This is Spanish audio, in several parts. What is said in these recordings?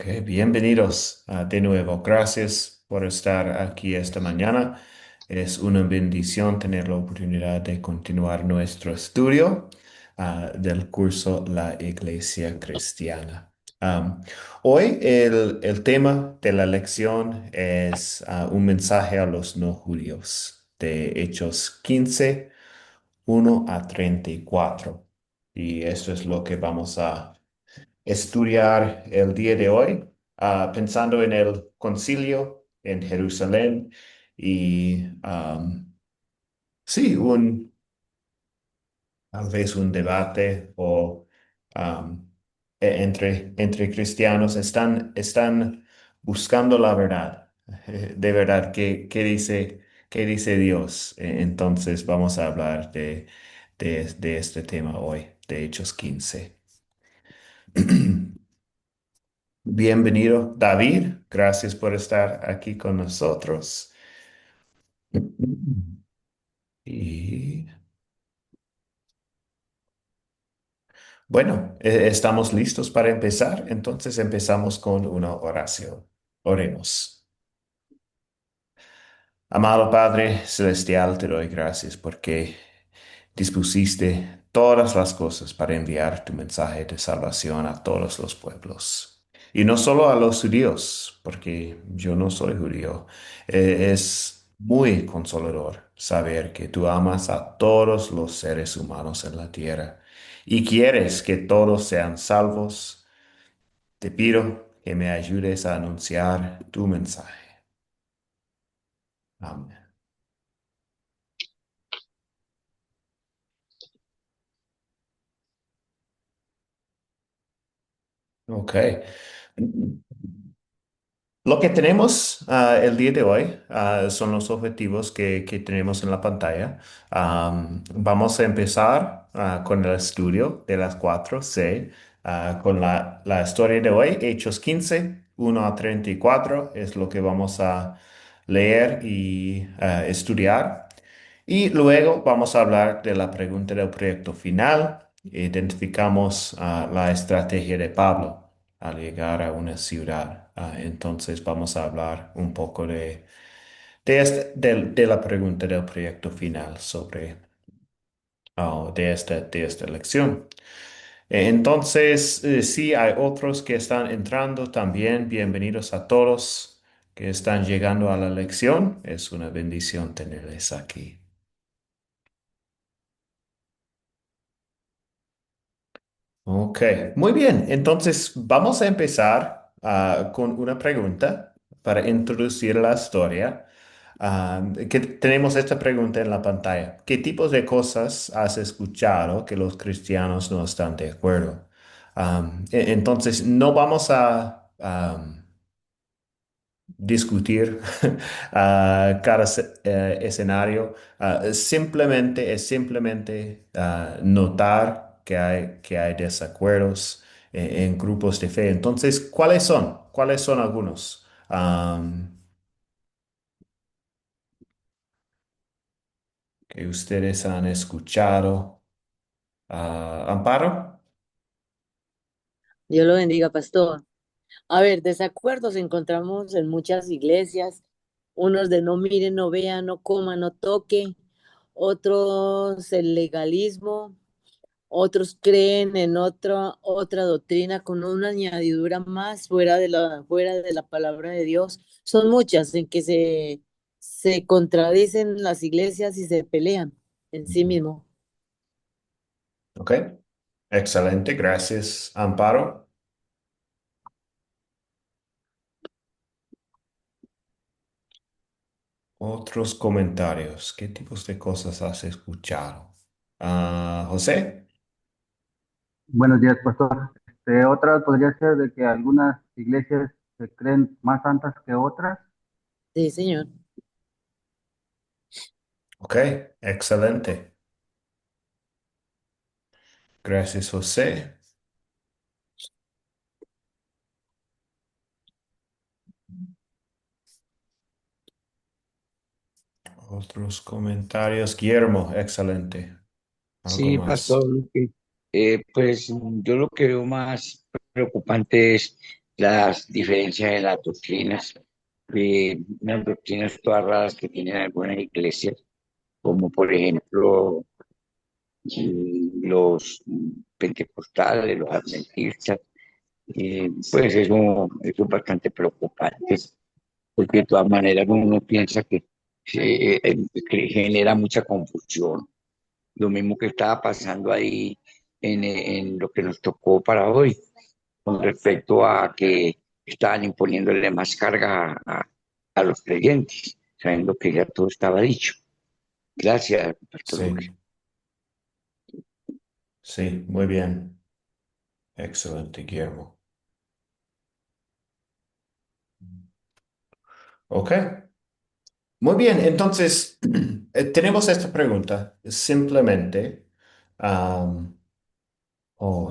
Ok, bienvenidos de nuevo. Gracias por estar aquí esta mañana. Es una bendición tener la oportunidad de continuar nuestro estudio del curso La Iglesia Cristiana. Am, Hoy el tema de la lección es un mensaje a los no judíos de Hechos 15, 1 a 34. Y esto es lo que vamos a estudiar el día de hoy, pensando en el concilio en Jerusalén y sí, tal vez un debate o um, entre cristianos están buscando la verdad. De verdad, qué dice Dios? Entonces vamos a hablar de este tema hoy, de Hechos 15. Bienvenido, David. Gracias por estar aquí con nosotros. Y bueno, estamos listos para empezar. Entonces empezamos con una oración. Oremos. Amado Padre Celestial, te doy gracias porque dispusiste todas las cosas para enviar tu mensaje de salvación a todos los pueblos. Y no solo a los judíos, porque yo no soy judío. Es muy consolador saber que tú amas a todos los seres humanos en la tierra y quieres que todos sean salvos. Te pido que me ayudes a anunciar tu mensaje. Amén. Ok. Lo que tenemos el día de hoy son los objetivos que tenemos en la pantalla. Vamos a empezar con el estudio de las 4C, con la historia de hoy, Hechos 15, 1 a 34, es lo que vamos a leer y estudiar. Y luego vamos a hablar de la pregunta del proyecto final. Identificamos la estrategia de Pablo al llegar a una ciudad. Entonces vamos a hablar un poco de la pregunta del proyecto final sobre de esta lección. Entonces, sí, hay otros que están entrando también. Bienvenidos a todos que están llegando a la lección. Es una bendición tenerles aquí. Ok, muy bien. Entonces vamos a empezar con una pregunta para introducir la historia. Que tenemos esta pregunta en la pantalla. ¿Qué tipos de cosas has escuchado que los cristianos no están de acuerdo? Entonces no vamos a discutir cada escenario. Simplemente notar que hay desacuerdos en grupos de fe. Entonces, ¿cuáles son? ¿Cuáles son algunos que ustedes han escuchado? Amparo. Dios lo bendiga, pastor. A ver, desacuerdos encontramos en muchas iglesias, unos de no mire, no vea, no coma, no toque, otros el legalismo, otros creen en otra doctrina con una añadidura más fuera de la palabra de Dios. Son muchas en que se contradicen las iglesias y se pelean en sí mismo. Ok, excelente, gracias, Amparo. Otros comentarios. ¿Qué tipos de cosas has escuchado? José. Buenos días, pastor. Otra podría ser de que algunas iglesias se creen más santas que otras. Sí, señor. Ok, excelente. Gracias, José. Otros comentarios. Guillermo, excelente. ¿Algo Sí, más? Pastor Luque. Pues yo lo que veo más preocupante es las diferencias en las doctrinas, unas doctrinas todas raras que tienen algunas iglesias, como por ejemplo los pentecostales, los adventistas. Pues eso es bastante preocupante, porque de todas maneras uno piensa que genera mucha confusión. Lo mismo que estaba pasando ahí en lo que nos tocó para hoy, con respecto a que estaban imponiéndole más carga a los creyentes, sabiendo que ya todo estaba dicho. Gracias, Pastor Luque. Sí, sí, muy bien. Excelente, Guillermo. Ok, muy bien. Entonces, tenemos esta pregunta. Simplemente, am,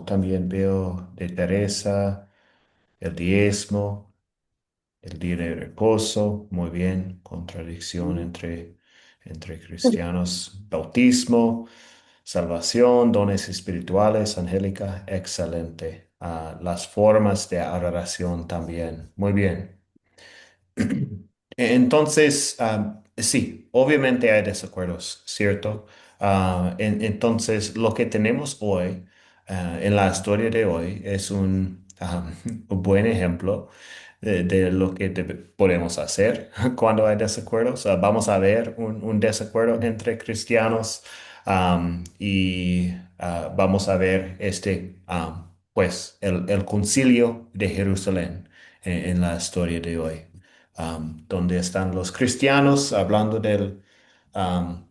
también veo de Teresa, el diezmo, el día de reposo. Muy bien. Contradicción entre cristianos. Bautismo, salvación, dones espirituales, angélica. Excelente. Las formas de adoración también. Muy bien. Entonces, sí, obviamente hay desacuerdos, ¿cierto? Entonces, lo que tenemos hoy, en la historia de hoy, es un buen ejemplo de lo que podemos hacer cuando hay desacuerdos. Vamos a ver un desacuerdo entre cristianos, y vamos a ver pues, el concilio de Jerusalén en la historia de hoy, donde están los cristianos hablando um,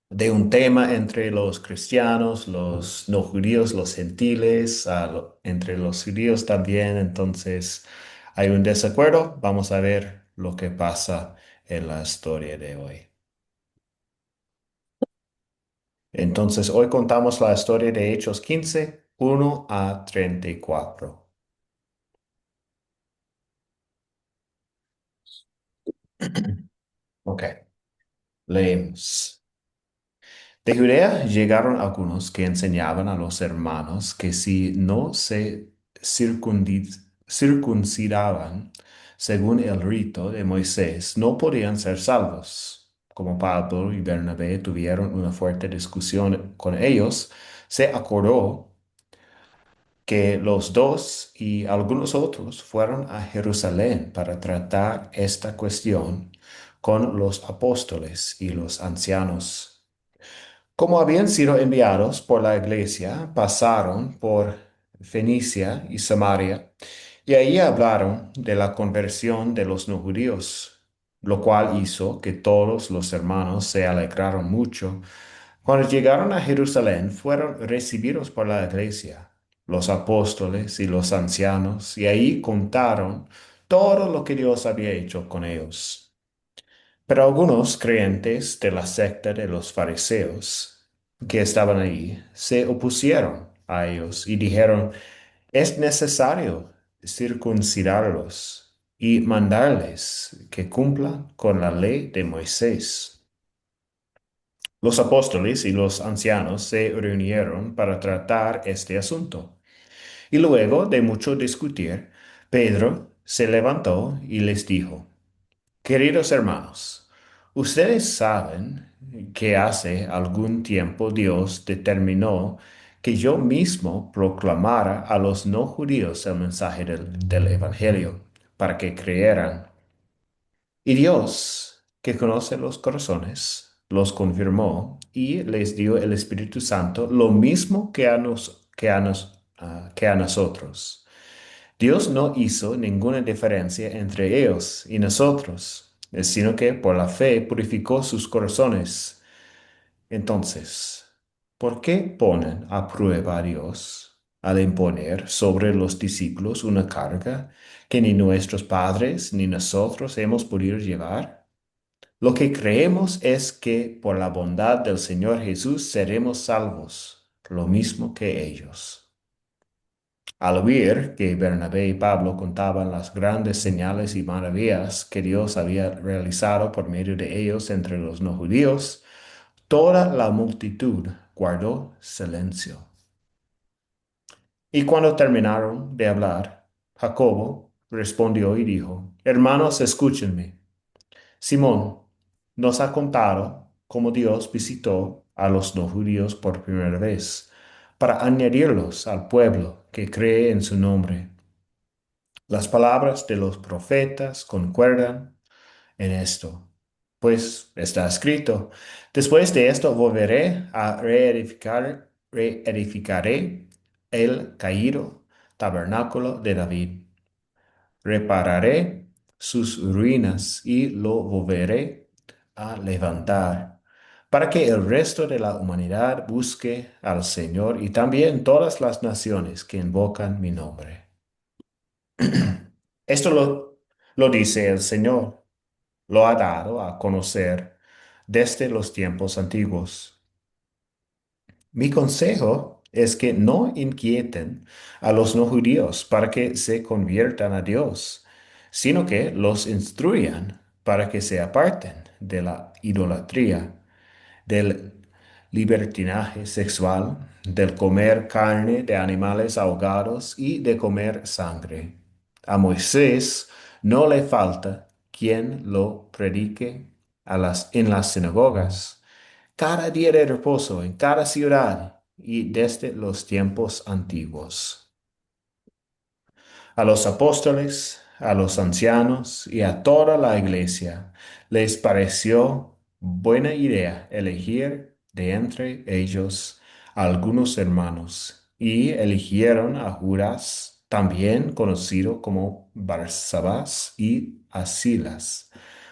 de un tema entre los cristianos, los no judíos, los gentiles, entre los judíos también. Entonces hay un desacuerdo. Vamos a ver lo que pasa en la historia de hoy. Entonces hoy contamos la historia de Hechos 15, 1 a 34. Ok, leemos. De Judea llegaron algunos que enseñaban a los hermanos que si no se circuncidaban según el rito de Moisés, no podían ser salvos. Como Pablo y Bernabé tuvieron una fuerte discusión con ellos, se acordó que los dos y algunos otros fueron a Jerusalén para tratar esta cuestión con los apóstoles y los ancianos. Como habían sido enviados por la iglesia, pasaron por Fenicia y Samaria, y ahí hablaron de la conversión de los no judíos, lo cual hizo que todos los hermanos se alegraron mucho. Cuando llegaron a Jerusalén, fueron recibidos por la iglesia, los apóstoles y los ancianos, y ahí contaron todo lo que Dios había hecho con ellos. Pero algunos creyentes de la secta de los fariseos que estaban allí se opusieron a ellos y dijeron, es necesario circuncidarlos y mandarles que cumplan con la ley de Moisés. Los apóstoles y los ancianos se reunieron para tratar este asunto. Y luego de mucho discutir, Pedro se levantó y les dijo, queridos hermanos, ustedes saben que hace algún tiempo Dios determinó que yo mismo proclamara a los no judíos el mensaje del Evangelio, para que creyeran. Y Dios, que conoce los corazones, los confirmó y les dio el Espíritu Santo, lo mismo que a nosotros. Dios no hizo ninguna diferencia entre ellos y nosotros, sino que por la fe purificó sus corazones. Entonces, ¿por qué ponen a prueba a Dios al imponer sobre los discípulos una carga que ni nuestros padres ni nosotros hemos podido llevar? Lo que creemos es que por la bondad del Señor Jesús seremos salvos, lo mismo que ellos. Al oír que Bernabé y Pablo contaban las grandes señales y maravillas que Dios había realizado por medio de ellos entre los no judíos, toda la multitud guardó silencio. Y cuando terminaron de hablar, Jacobo respondió y dijo, Hermanos, escúchenme. Simón nos ha contado cómo Dios visitó a los no judíos por primera vez para añadirlos al pueblo que cree en su nombre. Las palabras de los profetas concuerdan en esto, pues está escrito, después de esto volveré a reedificaré el caído tabernáculo de David. Repararé sus ruinas y lo volveré a levantar, para que el resto de la humanidad busque al Señor y también todas las naciones que invocan mi nombre. Esto lo dice el Señor, lo ha dado a conocer desde los tiempos antiguos. Mi consejo es que no inquieten a los no judíos para que se conviertan a Dios, sino que los instruyan para que se aparten de la idolatría, del libertinaje sexual, del comer carne de animales ahogados y de comer sangre. A Moisés no le falta quien lo predique en las sinagogas cada día de reposo en cada ciudad y desde los tiempos antiguos. A los apóstoles, a los ancianos y a toda la iglesia les pareció buena idea elegir de entre ellos a algunos hermanos y eligieron a Judas, también conocido como Barsabás, y a Silas,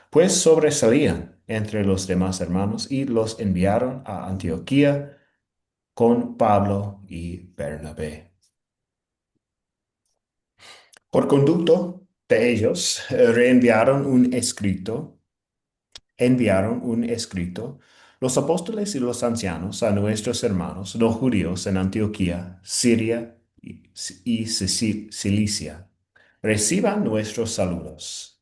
pues sobresalían entre los demás hermanos y los enviaron a Antioquía con Pablo y Bernabé. Por conducto de ellos, enviaron un escrito, los apóstoles y los ancianos a nuestros hermanos, los judíos en Antioquía, Siria y Cilicia. Reciban nuestros saludos.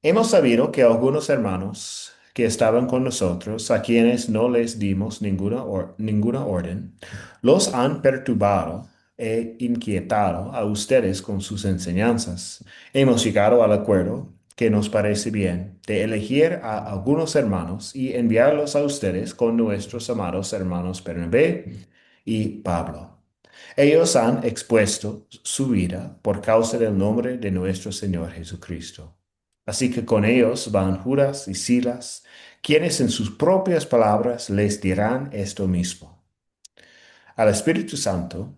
Hemos sabido que algunos hermanos que estaban con nosotros, a quienes no les dimos ninguna orden, los han perturbado e inquietado a ustedes con sus enseñanzas. Hemos llegado al acuerdo que nos parece bien de elegir a algunos hermanos y enviarlos a ustedes con nuestros amados hermanos Bernabé y Pablo. Ellos han expuesto su vida por causa del nombre de nuestro Señor Jesucristo. Así que con ellos van Judas y Silas, quienes en sus propias palabras les dirán esto mismo. Al Espíritu Santo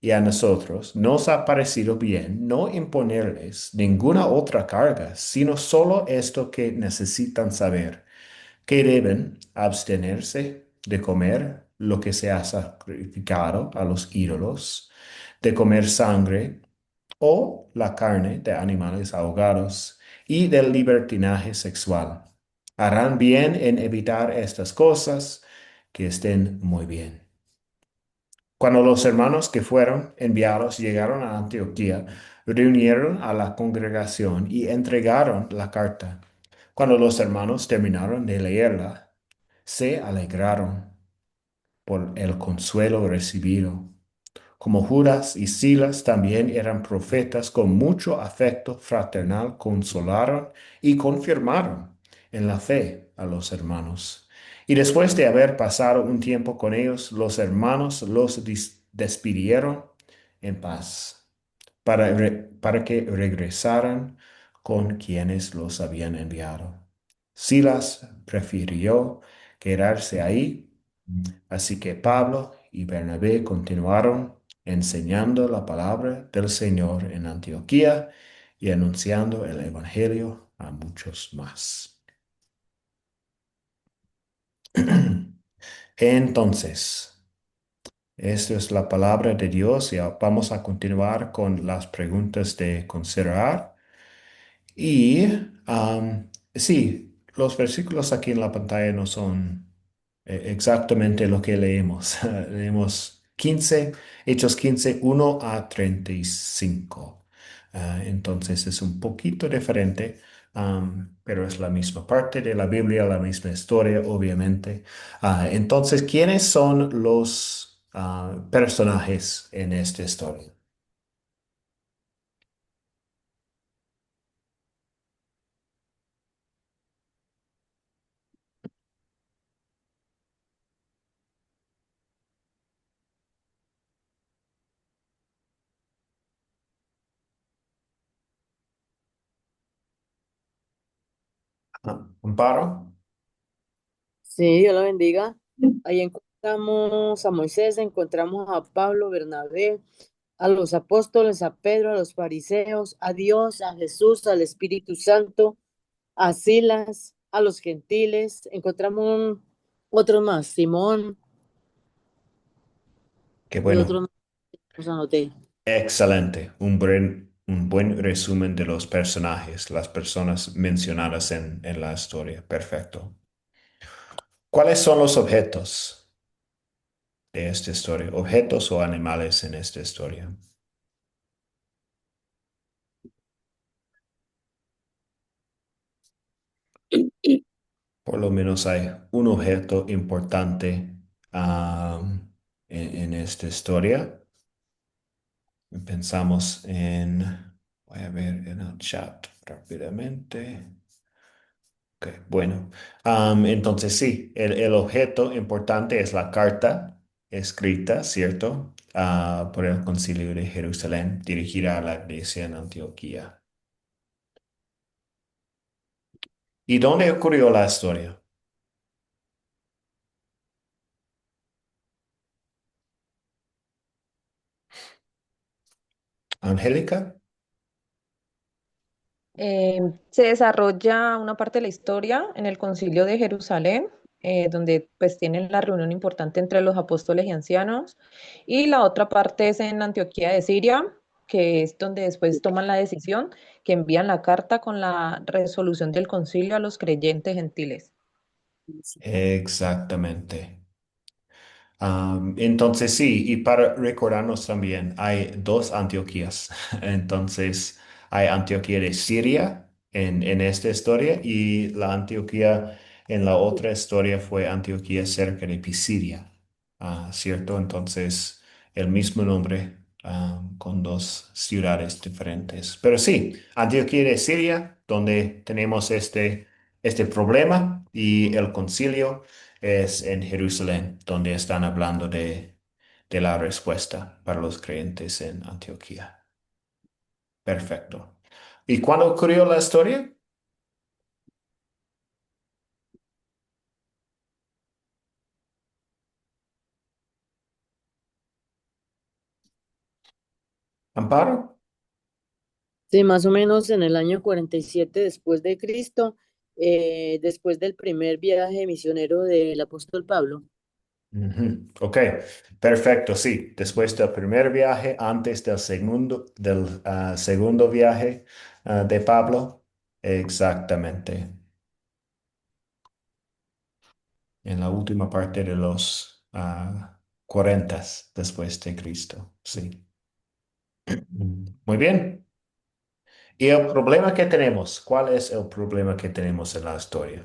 y a nosotros nos ha parecido bien no imponerles ninguna otra carga, sino solo esto que necesitan saber, que deben abstenerse de comer lo que se ha sacrificado a los ídolos, de comer sangre o la carne de animales ahogados y del libertinaje sexual. Harán bien en evitar estas cosas, que estén muy bien. Cuando los hermanos que fueron enviados llegaron a Antioquía, reunieron a la congregación y entregaron la carta. Cuando los hermanos terminaron de leerla, se alegraron por el consuelo recibido. Como Judas y Silas también eran profetas, con mucho afecto fraternal consolaron y confirmaron en la fe a los hermanos. Y después de haber pasado un tiempo con ellos, los hermanos los despidieron en paz para que regresaran con quienes los habían enviado. Silas prefirió quedarse ahí, así que Pablo y Bernabé continuaron enseñando la palabra del Señor en Antioquía y anunciando el Evangelio a muchos más. Entonces, esta es la palabra de Dios y vamos a continuar con las preguntas de considerar. Y sí, los versículos aquí en la pantalla no son exactamente lo que leemos. Leemos 15, Hechos 15, 1 a 35. Entonces es un poquito diferente, pero es la misma parte de la Biblia, la misma historia, obviamente. Entonces, ¿quiénes son los personajes en esta historia? Amparo. Sí, Dios lo bendiga. Ahí encontramos a Moisés, encontramos a Pablo, Bernabé, a los apóstoles, a Pedro, a los fariseos, a Dios, a Jesús, al Espíritu Santo, a Silas, a los gentiles. Encontramos otros más, Simón Qué y otros bueno. más, los anoté. Excelente. Un buen resumen de los personajes, las personas mencionadas en la historia. Perfecto. ¿Cuáles son los objetos de esta historia? Objetos o animales en esta historia. Por lo menos hay un objeto importante en esta historia. Pensamos en, voy a ver en el chat rápidamente. Ok, bueno, entonces sí, el objeto importante es la carta escrita, ¿cierto? Por el Concilio de Jerusalén, dirigida a la iglesia en Antioquía. ¿Y dónde ocurrió la historia? ¿Angélica? Se desarrolla una parte de la historia en el Concilio de Jerusalén, donde pues tienen la reunión importante entre los apóstoles y ancianos, y la otra parte es en Antioquía de Siria, que es donde después toman la decisión, que envían la carta con la resolución del concilio a los creyentes gentiles. Exactamente. Entonces sí, y para recordarnos también, hay dos Antioquías. Entonces, hay Antioquía de Siria en esta historia y la Antioquía en la otra historia fue Antioquía cerca de Pisidia, ¿cierto? Entonces, el mismo nombre, con dos ciudades diferentes. Pero sí, Antioquía de Siria, donde tenemos este problema y el concilio es en Jerusalén, donde están hablando de la respuesta para los creyentes en Antioquía. Perfecto. ¿Y cuándo ocurrió la historia? ¿Amparo? Sí, más o menos en el año 47 después de Cristo, después del primer viaje misionero del apóstol Pablo. Ujú. Ok, perfecto, sí. Después del primer viaje, antes del segundo viaje de Pablo, exactamente, en la última parte de los 40 después de Cristo, sí. Muy bien. ¿Y el problema que tenemos? ¿Cuál es el problema que tenemos en la historia?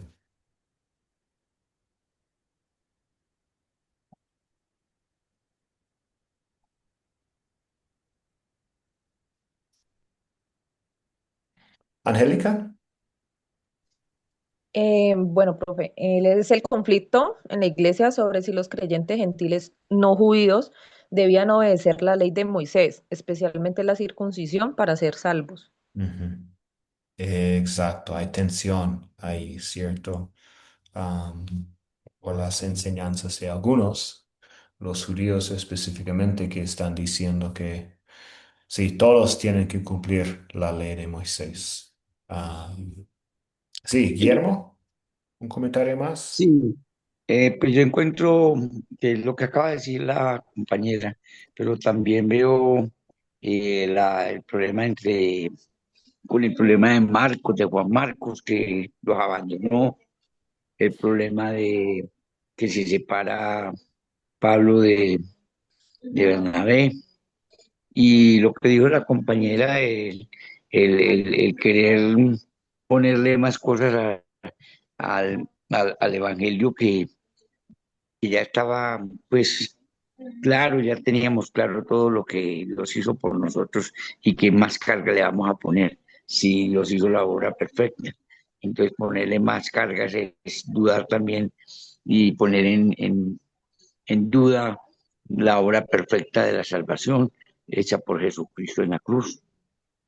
Angélica? Bueno, profe, él es el conflicto en la iglesia sobre si los creyentes gentiles no judíos debían obedecer la ley de Moisés, especialmente la circuncisión, para ser salvos. Ujú. Exacto, hay tensión ahí, ¿cierto? Am, por las enseñanzas de algunos, los judíos específicamente, que están diciendo que sí, todos tienen que cumplir la ley de Moisés. Sí, Guillermo, ¿un comentario más? Sí, pues yo encuentro que lo que acaba de decir la compañera, pero también veo el problema con el problema de Marcos, de Juan Marcos, que los abandonó, el problema de que se separa Pablo de Bernabé, y lo que dijo la compañera, el querer ponerle más cosas al Evangelio que ya estaba, pues, claro, ya teníamos claro todo lo que los hizo por nosotros y qué más carga le vamos a poner si los hizo la obra perfecta. Entonces, ponerle más cargas es dudar también y poner en duda la obra perfecta de la salvación hecha por Jesucristo en la cruz.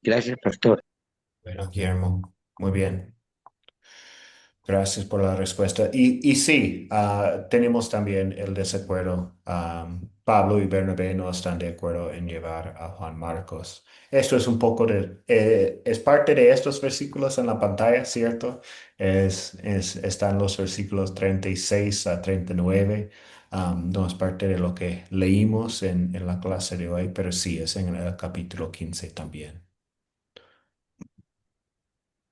Gracias, pastor. Bueno, Guillermo, muy bien. Gracias por la respuesta. Y sí, tenemos también el desacuerdo. Pablo y Bernabé no están de acuerdo en llevar a Juan Marcos. Esto es un poco es parte de estos versículos en la pantalla, ¿cierto? Están los versículos 36 a 39. No es parte de lo que leímos en la clase de hoy, pero sí, es en el capítulo 15 también.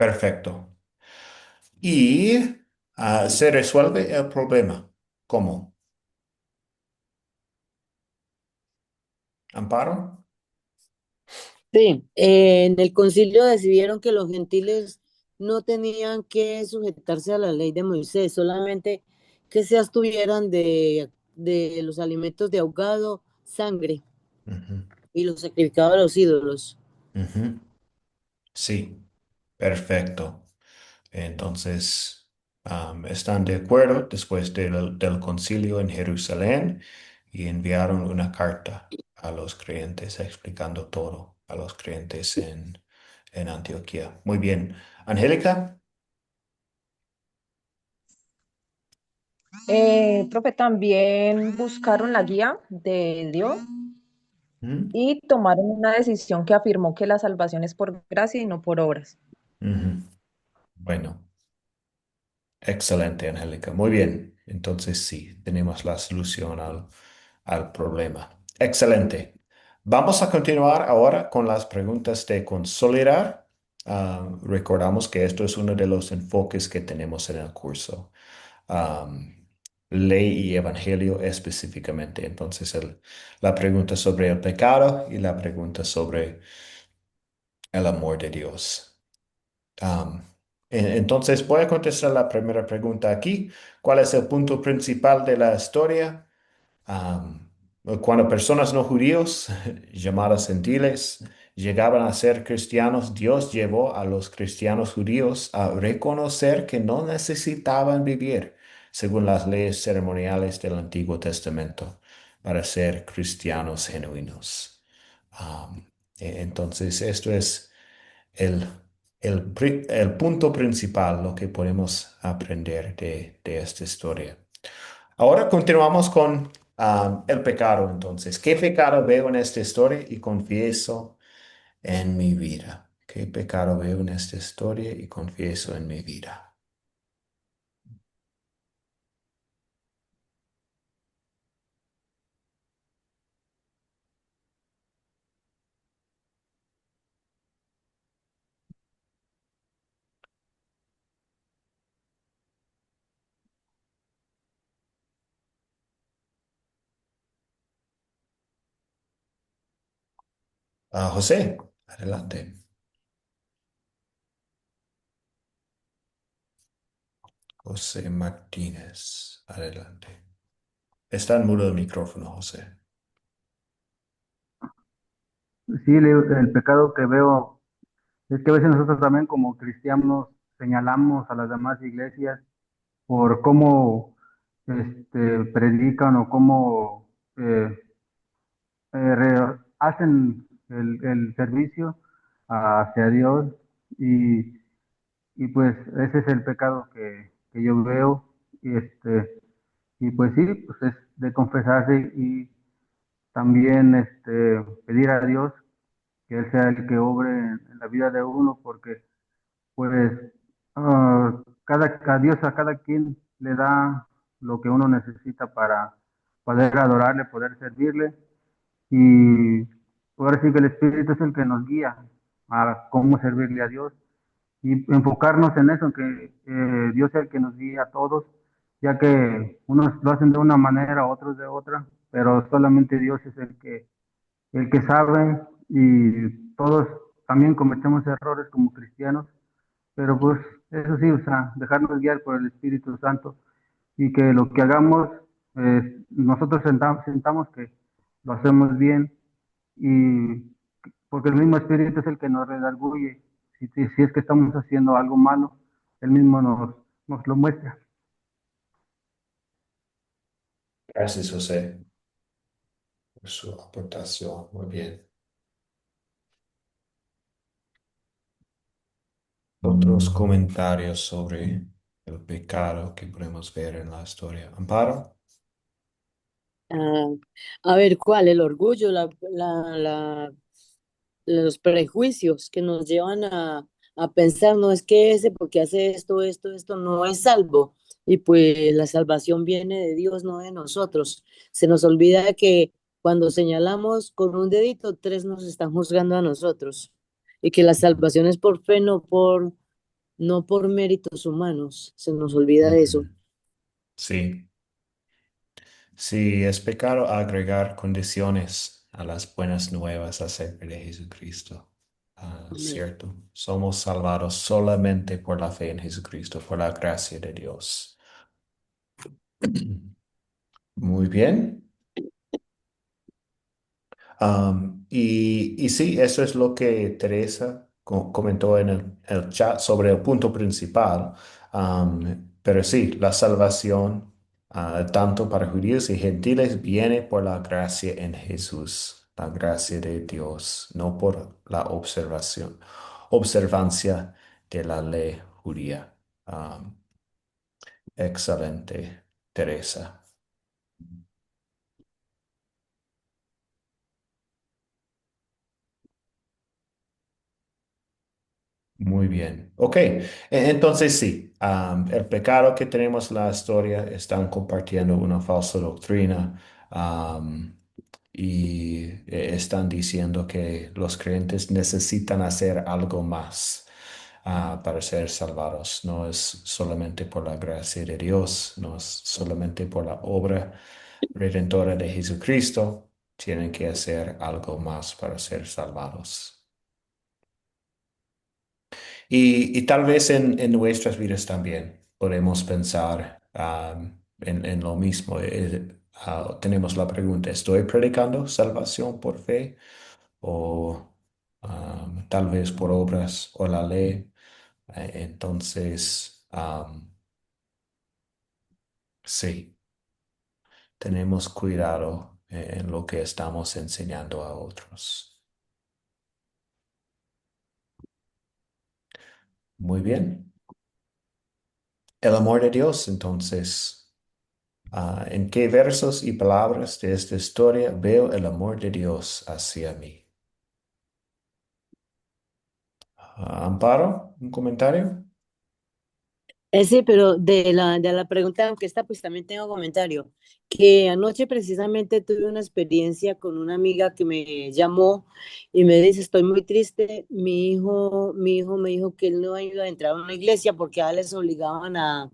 Perfecto. Y se resuelve el problema. ¿Cómo? ¿Amparo? Sí, en el concilio decidieron que los gentiles no tenían que sujetarse a la ley de Moisés, solamente que se abstuvieran de los alimentos de ahogado, sangre Ujú, y los sacrificados a los ídolos. ujú. Sí, perfecto. Entonces, están de acuerdo después del concilio en Jerusalén y enviaron una carta a los creyentes explicando todo a los creyentes en Antioquía. Muy bien. Angélica. Profe, también buscaron la guía de Dios Ujú, y tomaron una decisión que afirmó que la salvación es por gracia y no por obras. ujú. Bueno. Excelente, Angélica. Muy bien. Entonces sí, tenemos la solución al problema. Excelente. Vamos a continuar ahora con las preguntas de consolidar. Recordamos que esto es uno de los enfoques que tenemos en el curso. Am, Ley y evangelio específicamente. Entonces, la pregunta sobre el pecado y la pregunta sobre el amor de Dios. Am, entonces voy a contestar la primera pregunta aquí. ¿Cuál es el punto principal de la historia? Am, Cuando personas no judíos, llamadas gentiles, llegaban a ser cristianos, Dios llevó a los cristianos judíos a reconocer que no necesitaban vivir según las leyes ceremoniales del Antiguo Testamento para ser cristianos genuinos. Am, entonces, esto es el, el punto principal, lo que podemos aprender de esta historia. Ahora continuamos con el pecado, entonces. ¿Qué pecado veo en esta historia y confieso en mi vida? ¿Qué pecado veo en esta historia y confieso en mi vida? José, adelante. José Martínez, adelante. Está en mudo el micrófono, José. Sí, el pecado que veo es que a veces nosotros también como cristianos señalamos a las demás iglesias por cómo predican o cómo hacen el servicio hacia Dios y, y pues ese es el pecado que yo veo y y pues sí, pues es de confesarse y también pedir a Dios que Él sea el que obre en la vida de uno porque pues a Dios a cada quien le da lo que uno necesita para poder adorarle, poder servirle y ahora sí que el Espíritu es el que nos guía a cómo servirle a Dios y enfocarnos en eso, en que Dios es el que nos guía a todos, ya que unos lo hacen de una manera, otros de otra, pero solamente Dios es el que sabe y todos también cometemos errores como cristianos, pero pues eso sí, o sea, dejarnos guiar por el Espíritu Santo y que lo que hagamos, nosotros sentamos que lo hacemos bien y porque el mismo Espíritu es el que nos redarguye. Si es que estamos haciendo algo malo, Él mismo nos lo muestra. Gracias, José, por su aportación. Muy bien. Otros comentarios sobre el pecado que podemos ver en la historia. Amparo. Ah, a ver, ¿cuál? El orgullo, los prejuicios que nos llevan a pensar, no es que ese porque hace esto, esto, no es salvo. Y pues la salvación viene de Dios, no de nosotros. Se nos olvida que cuando señalamos con un dedito, tres nos están juzgando a nosotros. Y que la salvación es por fe, no por méritos humanos. Se nos olvida eso. Ujú. Sí, sí, es pecado agregar condiciones a las buenas nuevas acerca de Jesucristo. Amén. Cierto, somos salvados solamente por la fe en Jesucristo, por la gracia de Dios. Muy bien. Y sí, eso es lo que Teresa comentó en el chat sobre el punto principal. Pero sí, la salvación, tanto para judíos y gentiles, viene por la gracia en Jesús, la gracia de Dios, no por la observancia de la ley judía. Excelente, Teresa. Muy bien. Ok, entonces sí, el pecado que tenemos en la historia están compartiendo una falsa doctrina, am, y están diciendo que los creyentes necesitan hacer algo más para ser salvados. No es solamente por la gracia de Dios, no es solamente por la obra redentora de Jesucristo. Tienen que hacer algo más para ser salvados. Y tal vez en nuestras vidas también podemos pensar en lo mismo. Tenemos la pregunta, ¿estoy predicando salvación por fe o tal vez por obras o la ley? Entonces, sí, tenemos cuidado en lo que estamos enseñando a otros. Muy bien. El amor de Dios, entonces. ¿En qué versos y palabras de esta historia veo el amor de Dios hacia mí? Amparo, ¿un comentario? Sí, pero de la pregunta, aunque esta pues también tengo comentario, que anoche precisamente tuve una experiencia con una amiga que me llamó y me dice, estoy muy triste, mi hijo me dijo que él no iba a entrar a una iglesia porque a él les obligaban a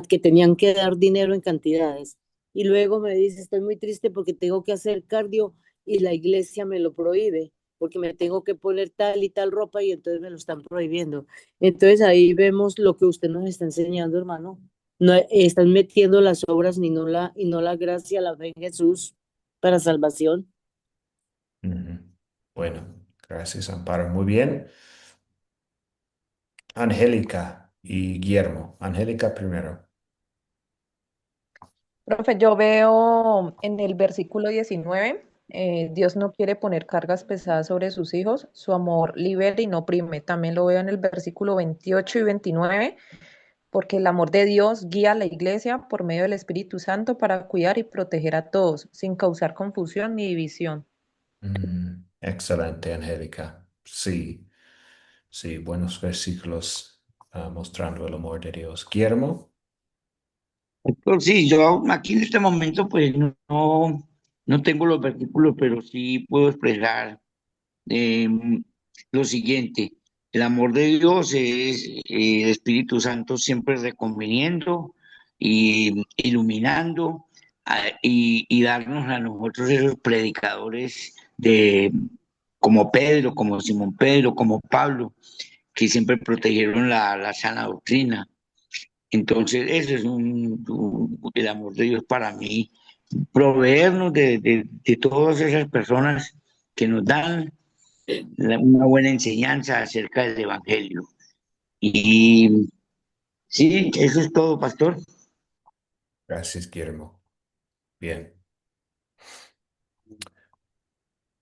que tenían que dar dinero en cantidades. Y luego me dice, estoy muy triste porque tengo que hacer cardio y la iglesia me lo prohíbe, porque me tengo que poner tal y tal ropa y entonces me lo están prohibiendo. Entonces ahí vemos lo que usted nos está enseñando, hermano. No están metiendo las obras y no la gracia, la fe en Jesús para salvación. Ujú. Bueno, gracias, Amparo. Muy bien. Angélica y Guillermo. Angélica primero. Profe, yo veo en el versículo 19, Dios no quiere poner cargas pesadas sobre sus hijos, su amor libera y no oprime. También lo veo en el versículo 28 y 29, porque el amor de Dios guía a la iglesia por medio del Espíritu Santo para cuidar y proteger a todos, sin causar confusión ni división. Excelente, Angélica. Sí, sí, buenos versículos mostrando el amor de Dios. Guillermo. Pues sí, yo aquí en este momento pues no tengo los versículos, pero sí puedo expresar eh, lo siguiente. El amor de Dios es el Espíritu Santo siempre reconviniendo y iluminando, y darnos a nosotros esos predicadores como Pedro, como Simón Pedro, como Pablo, que siempre protegieron la sana doctrina. Entonces, ese es el amor de Dios para mí, proveernos de todas esas personas que nos dan una buena enseñanza acerca del Evangelio. Y sí, eso es todo, pastor. Gracias, Guillermo. Bien,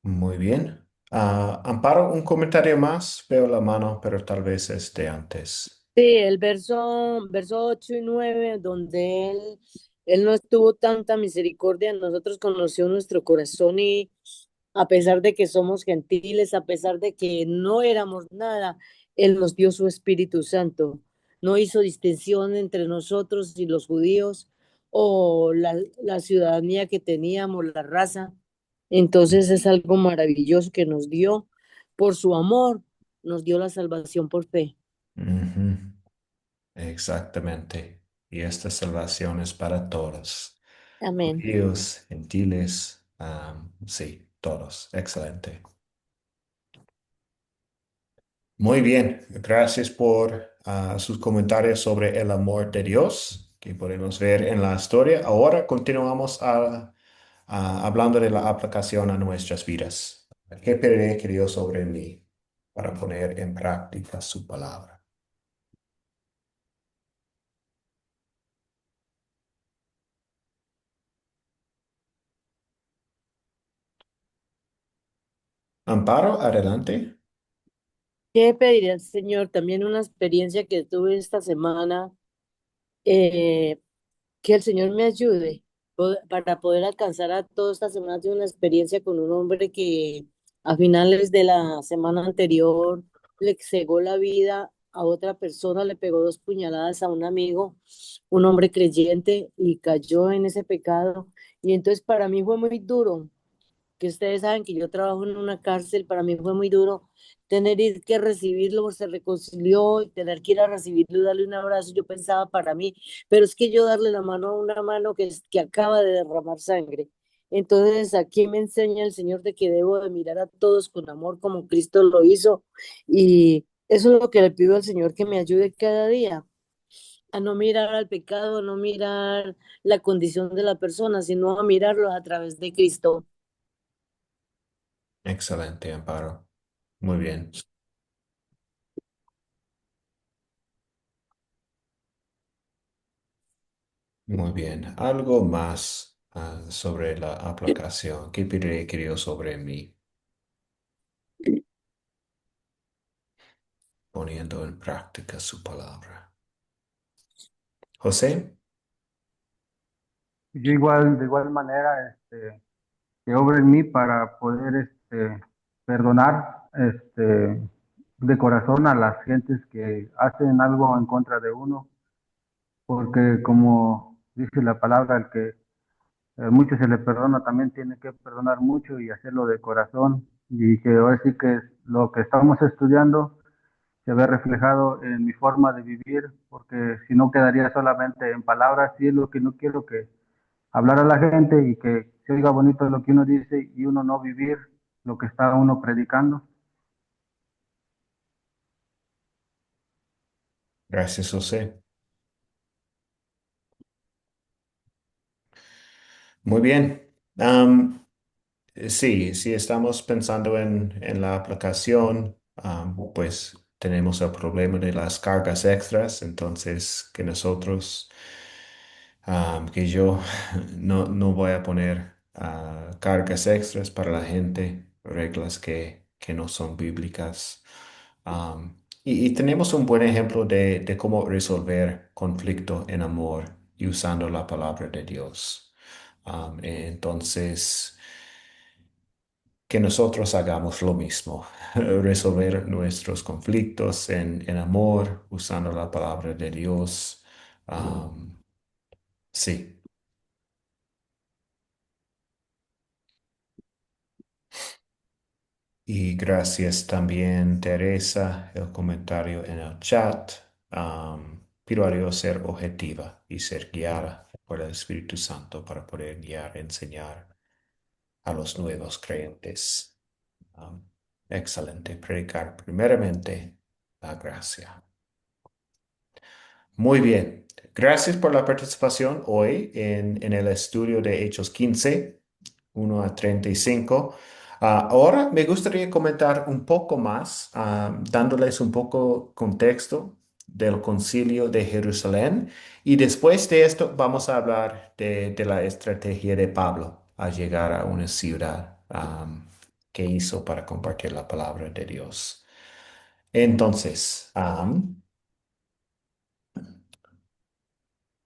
muy bien. Amparo, un comentario más. Veo la mano, pero tal vez esté antes. Sí, el verso 8 y 9 donde él no tuvo tanta misericordia en nosotros, conoció nuestro corazón y a pesar de que somos gentiles, a pesar de que no éramos nada, Él nos dio su Espíritu Santo. No hizo distinción entre nosotros y los judíos o la ciudadanía que teníamos, la raza. Entonces es algo maravilloso que nos dio por su amor, nos dio la salvación por fe. Ujú, exactamente. Y esta salvación es para todos. Amén. Judíos, gentiles, sí, todos. Excelente. Muy bien. Gracias por sus comentarios sobre el amor de Dios que podemos ver en la historia. Ahora continuamos hablando de la aplicación a nuestras vidas. ¿Qué pediré que Dios sobre mí para poner en práctica su palabra? Amparo, adelante. ¿Qué pediré al Señor? También una experiencia que tuve esta semana, eh, que el Señor me ayude para poder alcanzar a toda esta semana. Tuve una experiencia con un hombre que a finales de la semana anterior le cegó la vida a otra persona, le pegó dos puñaladas a un amigo, un hombre creyente, y cayó en ese pecado. Y entonces para mí fue muy duro, que ustedes saben que yo trabajo en una cárcel. Para mí fue muy duro tener que recibirlo, se reconcilió y tener que ir a recibirlo y darle un abrazo. Yo pensaba para mí, pero es que yo darle la mano a una mano que acaba de derramar sangre. Entonces aquí me enseña el Señor de que debo de mirar a todos con amor como Cristo lo hizo, y eso es lo que le pido al Señor, que me ayude cada día a no mirar al pecado, a no mirar la condición de la persona, sino a mirarlo a través de Cristo. Excelente, Amparo. Muy bien. Muy bien. Algo más sobre la aplicación. ¿Qué pediré que Dios sobre mí poniendo en práctica su palabra? José. Yo igual, de igual manera, que obra en mí para poder perdonar de corazón a las gentes que hacen algo en contra de uno, porque como dice la palabra, el que mucho se le perdona también tiene que perdonar mucho y hacerlo de corazón, y que ahora sí que es lo que estamos estudiando se ve reflejado en mi forma de vivir, porque si no quedaría solamente en palabras, y es lo que no quiero, que hablar a la gente y que se oiga bonito lo que uno dice y uno no vivir lo que está uno predicando. Gracias, José. Muy bien. Sí, si estamos pensando en la aplicación, pues tenemos el problema de las cargas extras, entonces que nosotros, que yo no voy a poner cargas extras para la gente, reglas que no son bíblicas. Y tenemos un buen ejemplo de cómo resolver conflicto en amor y usando la palabra de Dios. Entonces, que nosotros hagamos lo mismo, resolver nuestros conflictos en amor, usando la palabra de Dios. Sí, y gracias también, Teresa, el comentario en el chat. Pido a Dios ser objetiva y ser guiada por el Espíritu Santo para poder guiar, enseñar a los nuevos creyentes. Am, excelente, predicar primeramente la gracia. Muy bien. Gracias por la participación hoy en el estudio de Hechos 15, 1 a 35. Ahora me gustaría comentar un poco más, dándoles un poco contexto del Concilio de Jerusalén. Y después de esto vamos a hablar de la estrategia de Pablo a llegar a una ciudad, que hizo para compartir la palabra de Dios. Entonces,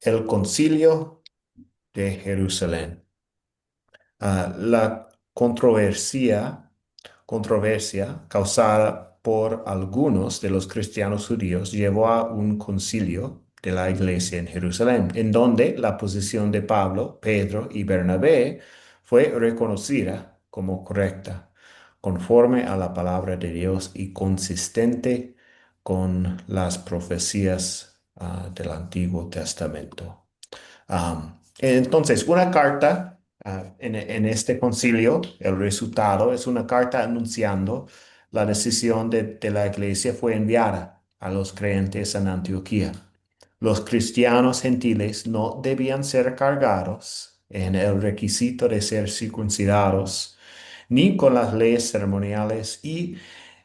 el concilio de Jerusalén. La controversia causada por algunos de los cristianos judíos llevó a un concilio de la iglesia en Jerusalén, en donde la posición de Pablo, Pedro y Bernabé fue reconocida como correcta, conforme a la palabra de Dios y consistente con las profecías del Antiguo Testamento. Entonces, una carta en este concilio, el resultado es una carta anunciando la decisión de la iglesia fue enviada a los creyentes en Antioquía. Los cristianos gentiles no debían ser cargados en el requisito de ser circuncidados, ni con las leyes ceremoniales y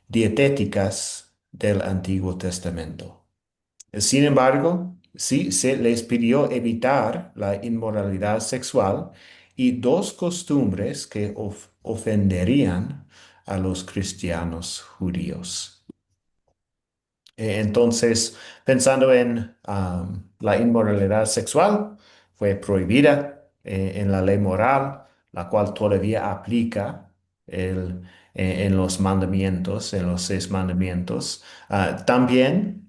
dietéticas del Antiguo Testamento. Sin embargo, sí se les pidió evitar la inmoralidad sexual y dos costumbres que ofenderían a los cristianos judíos. Entonces, pensando en la inmoralidad sexual, fue prohibida en la ley moral, la cual todavía aplica en los mandamientos, en los 6 mandamientos. También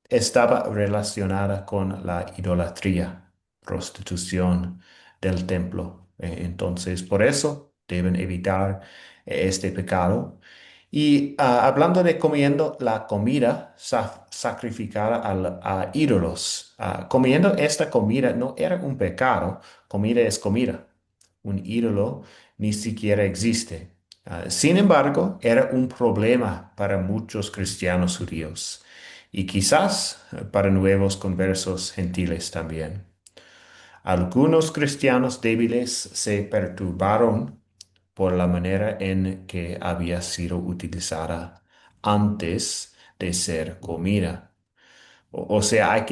estaba relacionada con la idolatría, prostitución del templo. Entonces, por eso deben evitar este pecado. Y hablando de comiendo la comida sacrificada a ídolos, comiendo esta comida no era un pecado, comida es comida. Un ídolo ni siquiera existe. Sin embargo, era un problema para muchos cristianos judíos y quizás para nuevos conversos gentiles también. Algunos cristianos débiles se perturbaron por la manera en que había sido utilizada antes de ser comida. O sea,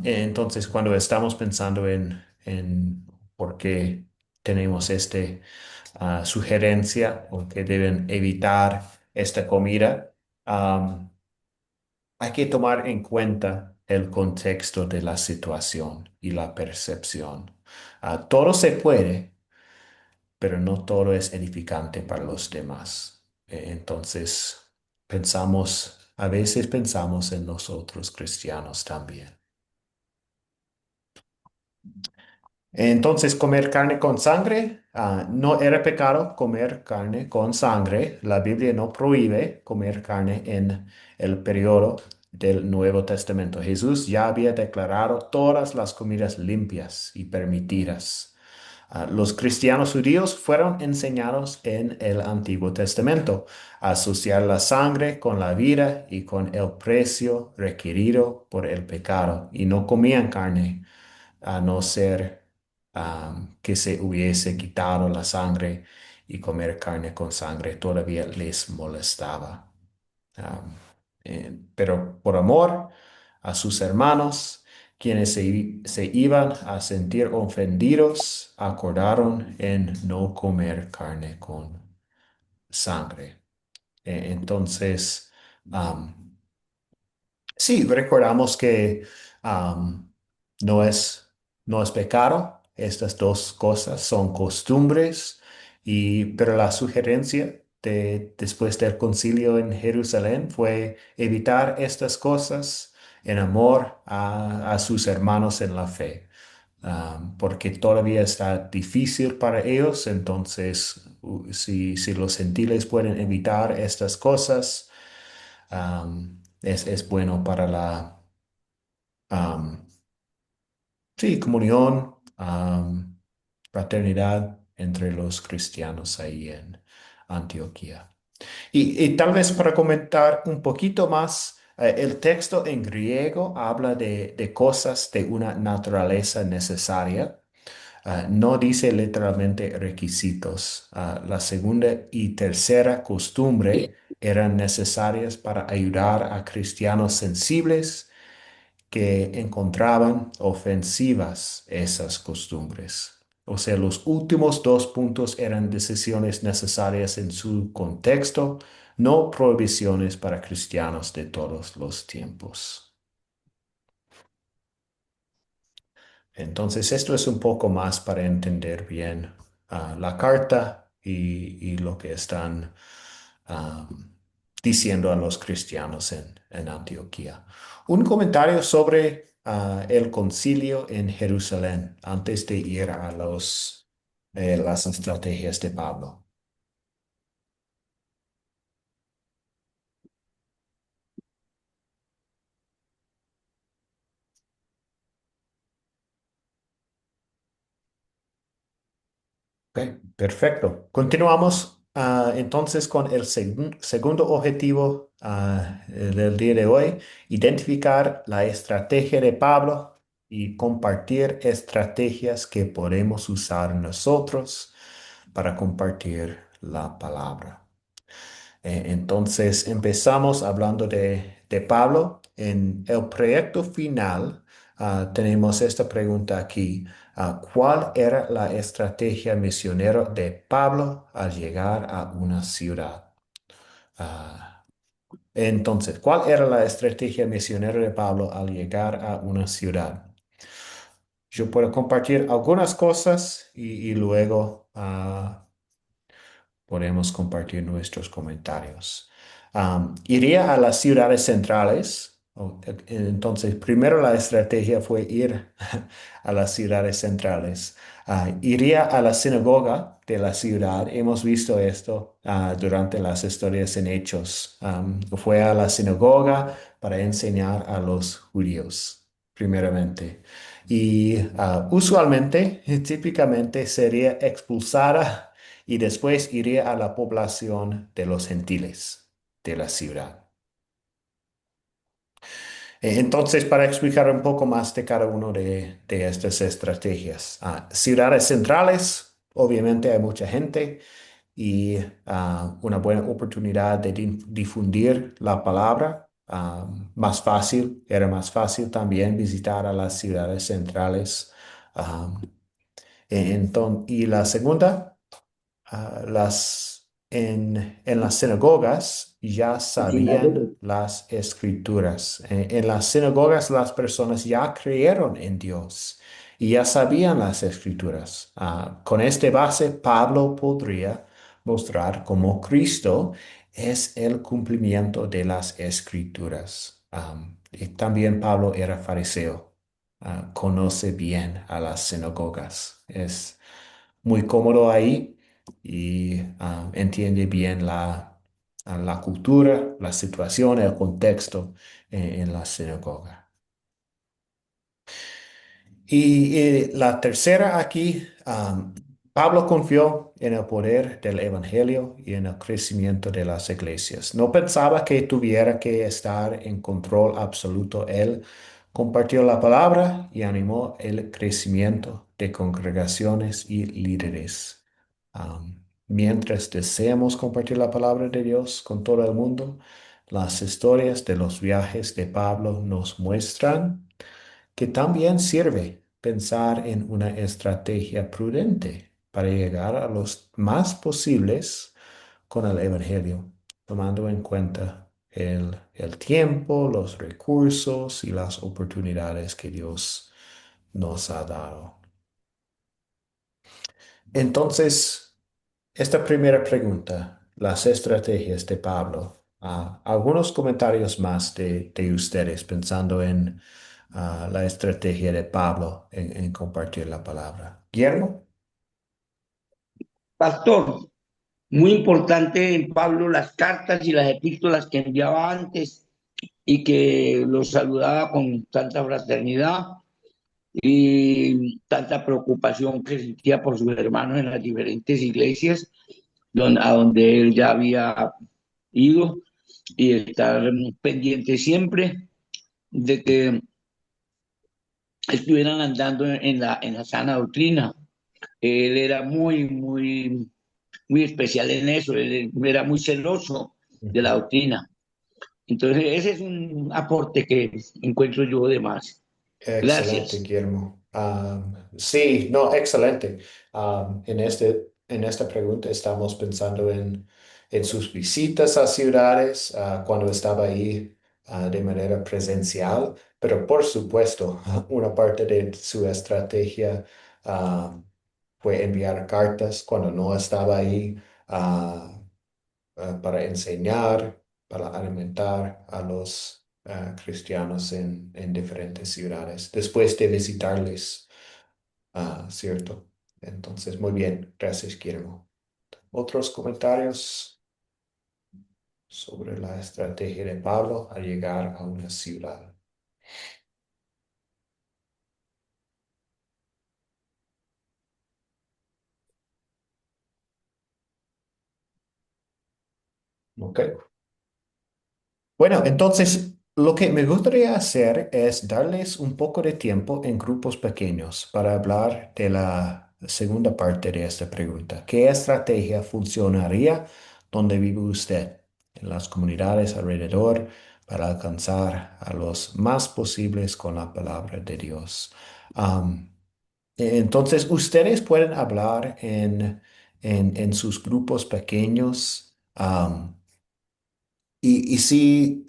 entonces cuando estamos pensando en por qué tenemos esta sugerencia o que deben evitar esta comida, hay que tomar en cuenta el contexto de la situación y la percepción. Todo se puede, pero no todo es edificante para los demás. Entonces, a veces pensamos en nosotros cristianos también. Entonces, comer carne con sangre, no era pecado comer carne con sangre. La Biblia no prohíbe comer carne en el periodo del Nuevo Testamento. Jesús ya había declarado todas las comidas limpias y permitidas. Los cristianos judíos fueron enseñados en el Antiguo Testamento a asociar la sangre con la vida y con el precio requerido por el pecado, y no comían carne a no ser que se hubiese quitado la sangre, y comer carne con sangre todavía les molestaba. Am, pero por amor a sus hermanos, quienes se iban a sentir ofendidos, acordaron en no comer carne con sangre. Entonces, sí, recordamos que am, no es, no es pecado. Estas dos cosas son costumbres, pero la sugerencia después del concilio en Jerusalén fue evitar estas cosas en amor a sus hermanos en la fe. Porque todavía está difícil para ellos. Entonces, si los gentiles pueden evitar estas cosas, es bueno para la am, sí, comunión, fraternidad entre los cristianos ahí en Antioquía. Y tal vez para comentar un poquito más, el texto en griego habla de cosas de una naturaleza necesaria. No dice literalmente requisitos. La segunda y tercera costumbre eran necesarias para ayudar a cristianos sensibles que encontraban ofensivas esas costumbres. O sea, los últimos dos puntos eran decisiones necesarias en su contexto, no prohibiciones para cristianos de todos los tiempos. Entonces, esto es un poco más para entender bien la carta y lo que están ah, diciendo a los cristianos en Antioquía. Un comentario sobre el concilio en Jerusalén antes de ir a las estrategias de Pablo. Ok, perfecto. Continuamos entonces con el segundo objetivo del día de hoy, identificar la estrategia de Pablo y compartir estrategias que podemos usar nosotros para compartir la palabra. Entonces empezamos hablando de Pablo. En el proyecto final tenemos esta pregunta aquí. ¿Cuál era la estrategia misionera de Pablo al llegar a una ciudad? Ah, entonces, ¿cuál era la estrategia misionera de Pablo al llegar a una ciudad? Yo puedo compartir algunas cosas y luego podemos compartir nuestros comentarios. Iría a las ciudades centrales. Entonces, primero la estrategia fue ir a las ciudades centrales. Iría a la sinagoga de la ciudad. Hemos visto esto durante las historias en Hechos. Fue a la sinagoga para enseñar a los judíos, primeramente. Y usualmente, típicamente, sería expulsada y después iría a la población de los gentiles de la ciudad. Entonces, para explicar un poco más de cada una de estas estrategias. Ciudades centrales, obviamente hay mucha gente y una buena oportunidad de difundir la palabra. Era más fácil también visitar a las ciudades centrales. ah, y la segunda, en las sinagogas ya sabían las escrituras. En las sinagogas las personas ya creyeron en Dios y ya sabían las escrituras. Con este base, Pablo podría mostrar cómo Cristo es el cumplimiento de las escrituras. Y también Pablo era fariseo. Conoce bien a las sinagogas. Es muy cómodo ahí y entiende bien la cultura, la situación, el contexto en la sinagoga. Y la tercera aquí, Pablo confió en el poder del Evangelio y en el crecimiento de las iglesias. No pensaba que tuviera que estar en control absoluto. Él compartió la palabra y animó el crecimiento de congregaciones y líderes. Mientras deseamos compartir la palabra de Dios con todo el mundo, las historias de los viajes de Pablo nos muestran que también sirve pensar en una estrategia prudente para llegar a los más posibles con el Evangelio, tomando en cuenta el tiempo, los recursos y las oportunidades que Dios nos ha dado. Entonces, esta primera pregunta, las estrategias de Pablo, algunos comentarios más de ustedes pensando en la estrategia de Pablo en compartir la palabra. Guillermo. Pastor, muy importante en Pablo las cartas y las epístolas que enviaba antes y que los saludaba con tanta fraternidad y tanta preocupación que sentía por sus hermanos en las diferentes iglesias a donde él ya había ido y estar pendiente siempre de que estuvieran andando en la sana doctrina. Él era muy especial en eso, él era muy celoso de la Ujú. doctrina. Entonces, ese es un aporte que encuentro yo de más. Excelente, Gracias. Guillermo. Sí, no, excelente. En esta pregunta estamos pensando en sus visitas a ciudades, cuando estaba ahí, de manera presencial. Pero por supuesto, una parte de su estrategia ah, fue enviar cartas cuando no estaba ahí para enseñar, para alimentar a los cristianos en diferentes ciudades, después de visitarles, ¿cierto? Entonces, muy bien, gracias, Guillermo. ¿Otros comentarios sobre la estrategia de Pablo al llegar a una ciudad? Ok. Bueno, entonces lo que me gustaría hacer es darles un poco de tiempo en grupos pequeños para hablar de la segunda parte de esta pregunta. ¿Qué estrategia funcionaría donde vive usted, en las comunidades alrededor, para alcanzar a los más posibles con la palabra de Dios? Am, entonces, ustedes pueden hablar en sus grupos pequeños. Y si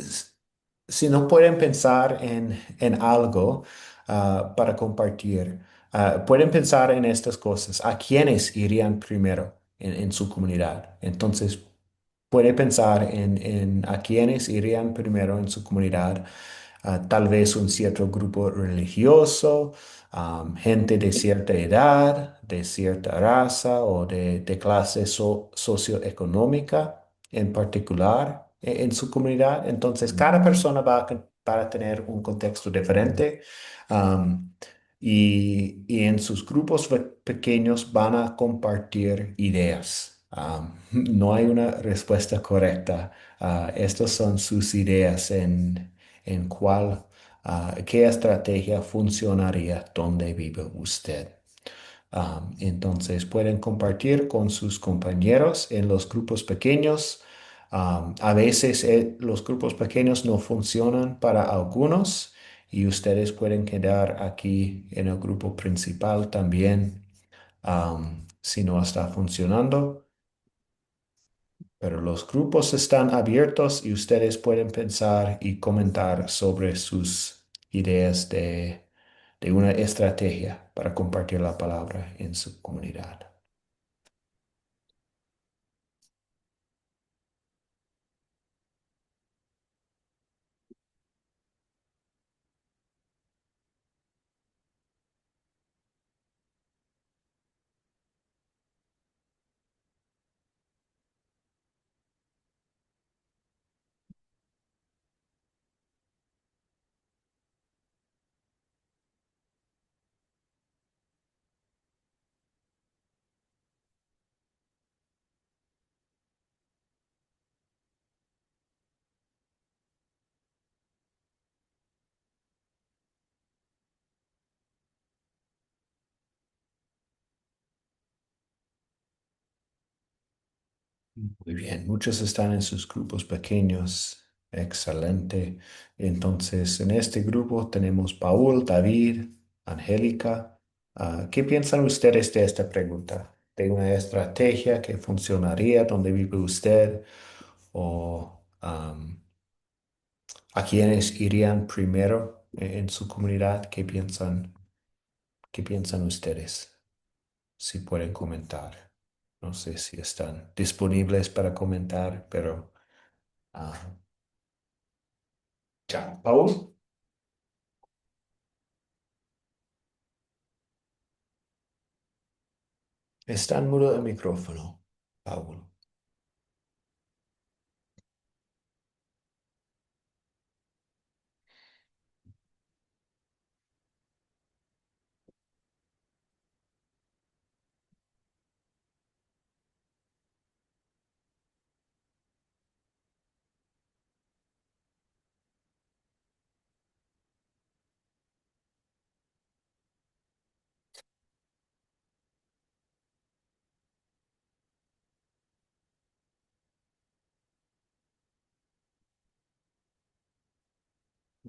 no pueden pensar en algo para compartir, pueden pensar en estas cosas. ¿A quiénes irían primero en su comunidad? Entonces, puede pensar en a quiénes irían primero en su comunidad. Tal vez un cierto grupo religioso, gente de cierta edad, de cierta raza o de clase socioeconómica en particular en su comunidad. Entonces, cada persona va a tener un contexto diferente. um, y en sus grupos pequeños van a compartir ideas. No hay una respuesta correcta. Estas son sus ideas en qué estrategia funcionaría donde vive usted. Entonces pueden compartir con sus compañeros en los grupos pequeños. A veces los grupos pequeños no funcionan para algunos y ustedes pueden quedar aquí en el grupo principal también si no está funcionando. Pero los grupos están abiertos y ustedes pueden pensar y comentar sobre sus ideas de una estrategia para compartir la palabra en su comunidad. Muy bien, muchos están en sus grupos pequeños. Excelente. Entonces, en este grupo tenemos Paul, David, Angélica. ¿Qué piensan ustedes de esta pregunta? ¿De una estrategia que funcionaría donde vive usted? ¿O a quiénes irían primero en su comunidad? ¿Qué piensan ustedes? Si pueden comentar. No sé si están disponibles para comentar, pero ah, ya. Paul, está en mudo el micrófono. Paul.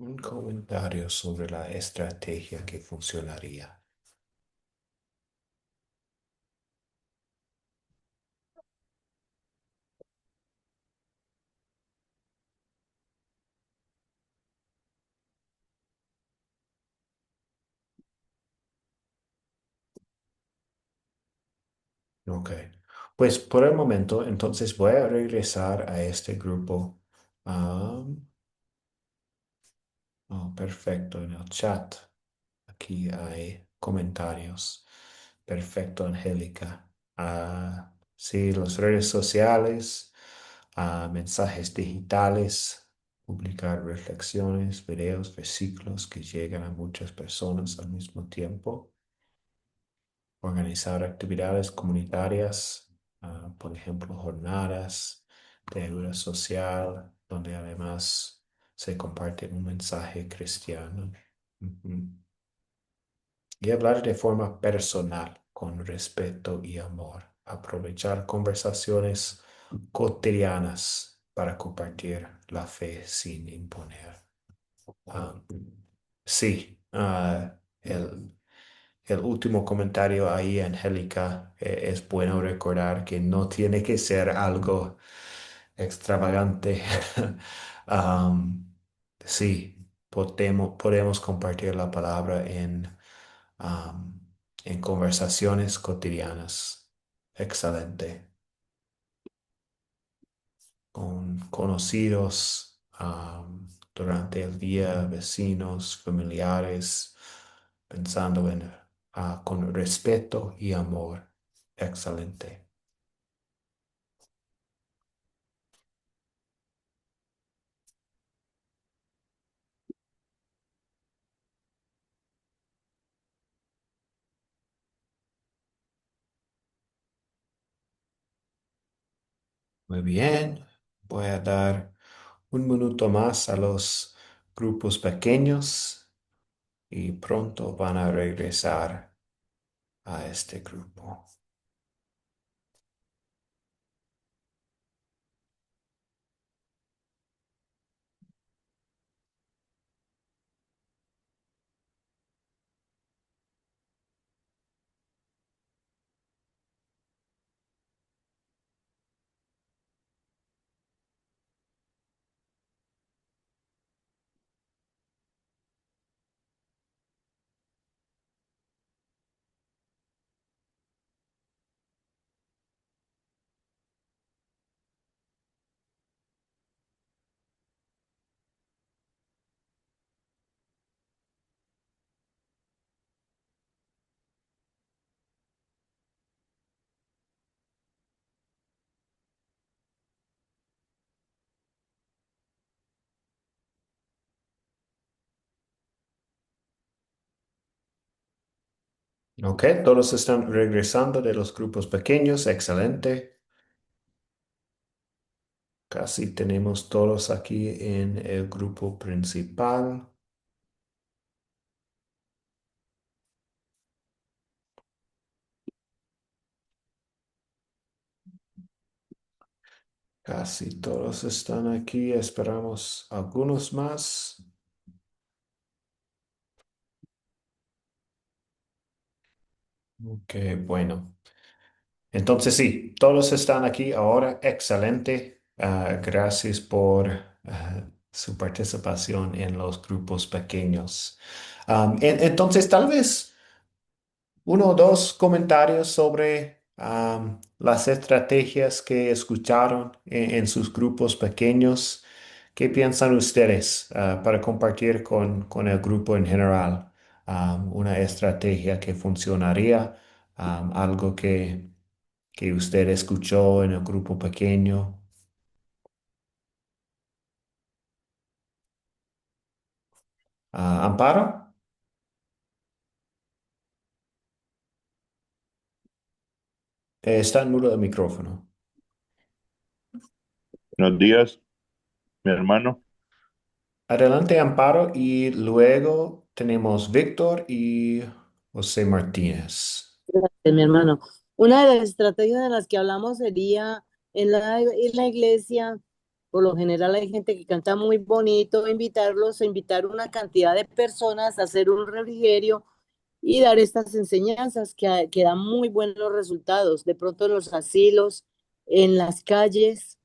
Un comentario sobre la estrategia que funcionaría. Ok. Pues por el momento, entonces voy a regresar a este grupo. Oh, perfecto, en el chat. Aquí hay comentarios. Perfecto, Angélica. Sí, las redes sociales, mensajes digitales, publicar reflexiones, videos, versículos que llegan a muchas personas al mismo tiempo, organizar actividades comunitarias, por ejemplo, jornadas de ayuda social, donde además se comparte un mensaje cristiano. Ujú. Y hablar de forma personal, con respeto y amor. Aprovechar conversaciones cotidianas para compartir la fe sin imponer. Ah, sí, el último comentario ahí, Angélica, es bueno recordar que no tiene que ser algo extravagante. Am, sí, podemos compartir la palabra am, en conversaciones cotidianas. Excelente. Con conocidos, durante el día, vecinos, familiares, pensando con respeto y amor. Excelente. Muy bien. Voy a dar un minuto más a los grupos pequeños y pronto van a regresar a este grupo. Ok, todos están regresando de los grupos pequeños. Excelente. Casi tenemos todos aquí en el grupo principal. Casi todos están aquí. Esperamos algunos más. Ok, bueno. Entonces sí, todos están aquí ahora. Excelente. Gracias por su participación en los grupos pequeños. Entonces, tal vez uno o dos comentarios sobre las estrategias que escucharon en sus grupos pequeños. ¿Qué piensan ustedes para compartir con el grupo en general? Una estrategia que funcionaría, algo que usted escuchó en el grupo pequeño. Amparo, está en mudo el micrófono. Buenos días, mi hermano. Adelante, Amparo, y luego tenemos Víctor y José Martínez. Gracias, mi hermano. Una de las estrategias de las que hablamos sería en la iglesia, por lo general hay gente que canta muy bonito, invitarlos a invitar una cantidad de personas a hacer un refrigerio y dar estas enseñanzas que dan muy buenos resultados. De pronto en los asilos, en las calles,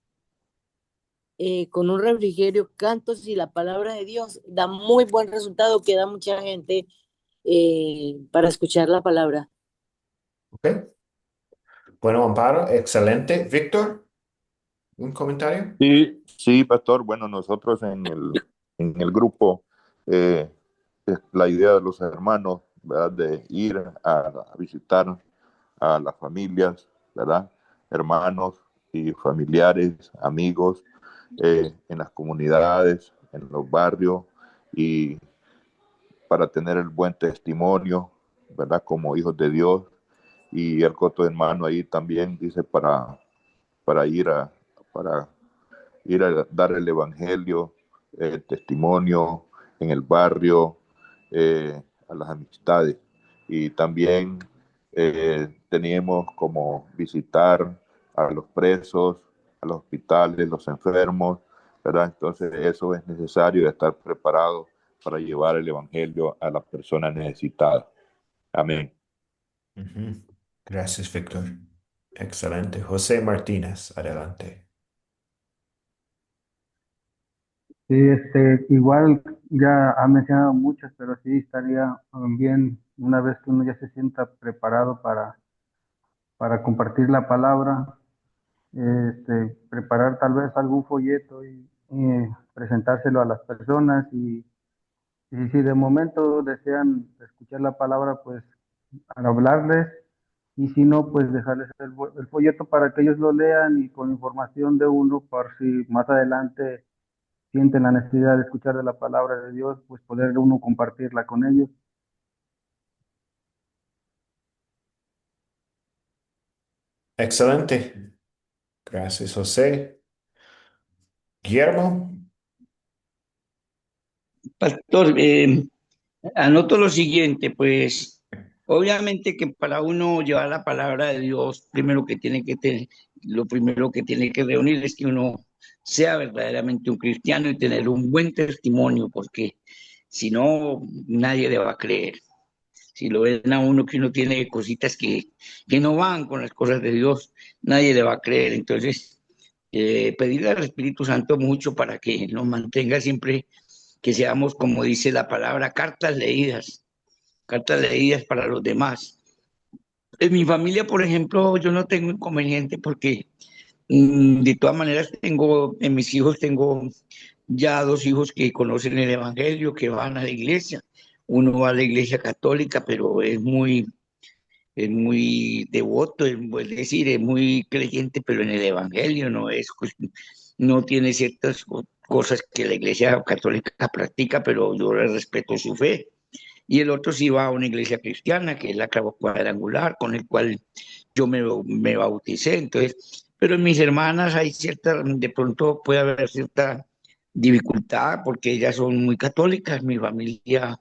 con un refrigerio, cantos y la palabra de Dios, da muy buen resultado, queda mucha gente para escuchar la palabra. ¿Ok? Bueno, Amparo, excelente. Víctor, ¿un comentario? Sí, sí, pastor. Bueno, nosotros en el grupo, eh, la idea de los hermanos, ¿verdad? De ir a visitar a las familias, ¿verdad? Hermanos y familiares, amigos, en las comunidades, en los barrios, y para tener el buen testimonio, ¿verdad? Como hijos de Dios. Y el coto de hermano ahí también dice para ir para ir a dar el evangelio, el testimonio en el barrio, a las amistades. Y también teníamos como visitar a los presos, a los hospitales, los enfermos, ¿verdad? Entonces eso es necesario estar preparado para llevar el evangelio a las personas necesitadas. Amén. Ujú. Gracias, Víctor. Excelente. José Martínez, adelante. Sí, igual ya ha mencionado muchas, pero sí estaría bien una vez que uno ya se sienta preparado para compartir la palabra, preparar tal vez algún folleto y presentárselo a las personas y si de momento desean escuchar la palabra, pues al hablarles y si no, pues dejarles el folleto para que ellos lo lean y con información de uno, por si más adelante sienten la necesidad de escuchar de la palabra de Dios, pues poder uno compartirla con ellos. Excelente. Gracias, José. Guillermo. Pastor, anoto lo siguiente, pues obviamente que para uno llevar la palabra de Dios, primero que tiene que tener, lo primero que tiene que reunir es que uno sea verdaderamente un cristiano y tener un buen testimonio, porque si no, nadie le va a creer. Si lo ven a uno que uno tiene cositas que no van con las cosas de Dios, nadie le va a creer. Entonces, pedirle al Espíritu Santo mucho para que nos mantenga siempre, que seamos, como dice la palabra, cartas leídas para los demás. En mi familia, por ejemplo, yo no tengo inconveniente porque de todas maneras tengo, en mis hijos tengo ya dos hijos que conocen el Evangelio, que van a la iglesia. Uno va a la iglesia católica, pero es muy devoto, es decir, es muy creyente, pero en el Evangelio no es, pues, no tiene ciertas cosas que la iglesia católica practica, pero yo le respeto su fe. Y el otro sí va a una iglesia cristiana, que es la Clavo Cuadrangular, con el cual yo me bauticé. Entonces, pero en mis hermanas hay cierta, de pronto puede haber cierta dificultad porque ellas son muy católicas, mi familia,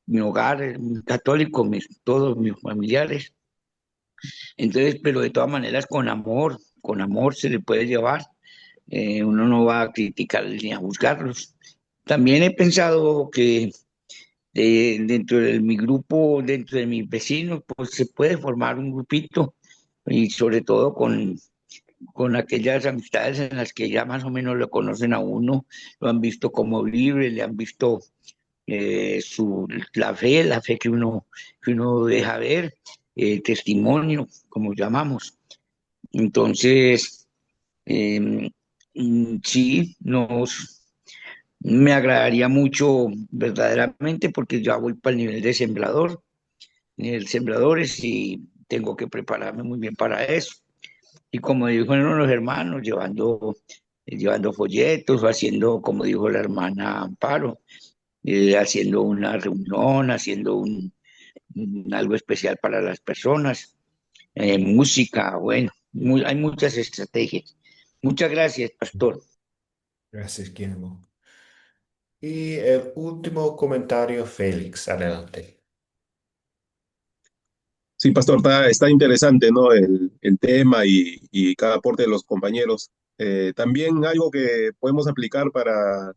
mi hogar es muy católico, todos mis familiares. Entonces, pero de todas maneras con amor se le puede llevar. Uno no va a criticar ni a juzgarlos. También he pensado que dentro de mi grupo, dentro de mis vecinos, pues se puede formar un grupito y sobre todo con aquellas amistades en las que ya más o menos lo conocen a uno, lo han visto como libre, le han visto la fe que uno deja ver, testimonio, como llamamos. Entonces, eh, sí, me agradaría mucho verdaderamente porque ya voy para el nivel de sembrador, nivel sembradores y tengo que prepararme muy bien para eso. Y como dijeron los hermanos, llevando folletos o haciendo, como dijo la hermana Amparo, haciendo una reunión, haciendo algo especial para las personas, música, bueno, hay muchas estrategias. Muchas gracias, pastor. Gracias, Guillermo. Y el último comentario, Félix, adelante. Sí, pastor, está interesante, ¿no? El tema y cada aporte de los compañeros. También algo que podemos aplicar para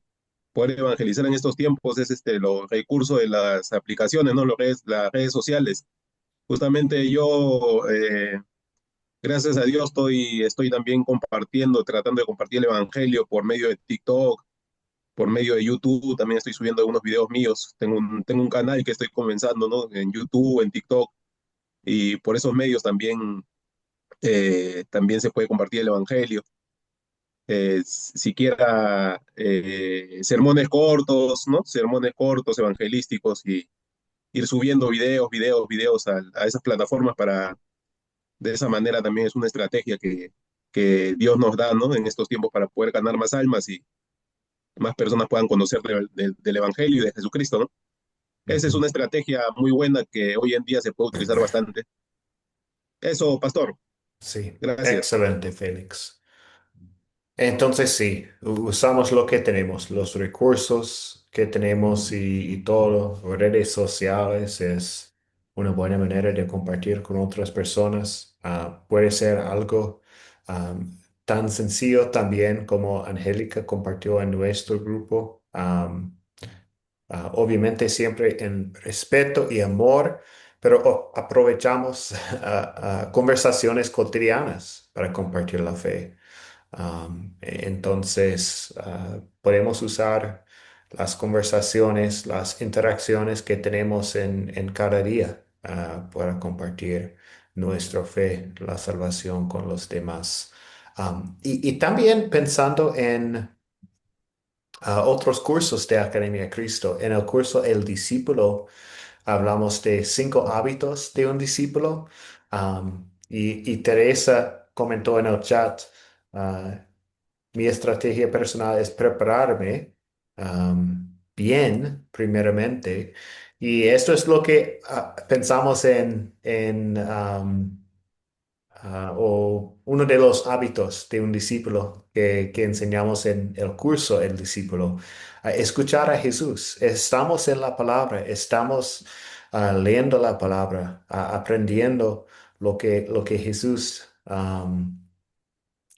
poder evangelizar en estos tiempos es los recursos de las aplicaciones, ¿no? Las redes sociales. Justamente yo, gracias a Dios, estoy también compartiendo, tratando de compartir el evangelio por medio de TikTok, por medio de YouTube. También estoy subiendo algunos videos míos. Tengo un canal que estoy comenzando, ¿no? En YouTube, en TikTok, y por esos medios también También se puede compartir el Evangelio. Siquiera sermones cortos, ¿no? Sermones cortos, evangelísticos, y ir subiendo videos a esas plataformas para, de esa manera también es una estrategia que Dios nos da, ¿no? En estos tiempos para poder ganar más almas y más personas puedan conocer del Evangelio y de Jesucristo, ¿no? Esa es Ujú. una estrategia muy buena que hoy en día se puede utilizar bastante. Eso, pastor. Sí, Gracias. excelente, Félix. Entonces sí, usamos lo que tenemos, los recursos que tenemos y todo, redes sociales es una buena manera de compartir con otras personas. Puede ser algo tan sencillo también como Angélica compartió en nuestro grupo. Obviamente siempre en respeto y amor, pero aprovechamos conversaciones cotidianas para compartir la fe. Entonces, podemos usar las conversaciones, las interacciones que tenemos en cada día, para compartir nuestra fe, la salvación con los demás. Y también pensando en otros cursos de Academia Cristo. En el curso El Discípulo hablamos de 5 hábitos de un discípulo. Y Teresa comentó en el chat, ah, mi estrategia personal es prepararme bien, primeramente. Y esto es lo que pensamos o uno de los hábitos de un discípulo que enseñamos en el curso El Discípulo, a escuchar a Jesús. Estamos en la palabra, estamos leyendo la palabra, aprendiendo lo que Jesús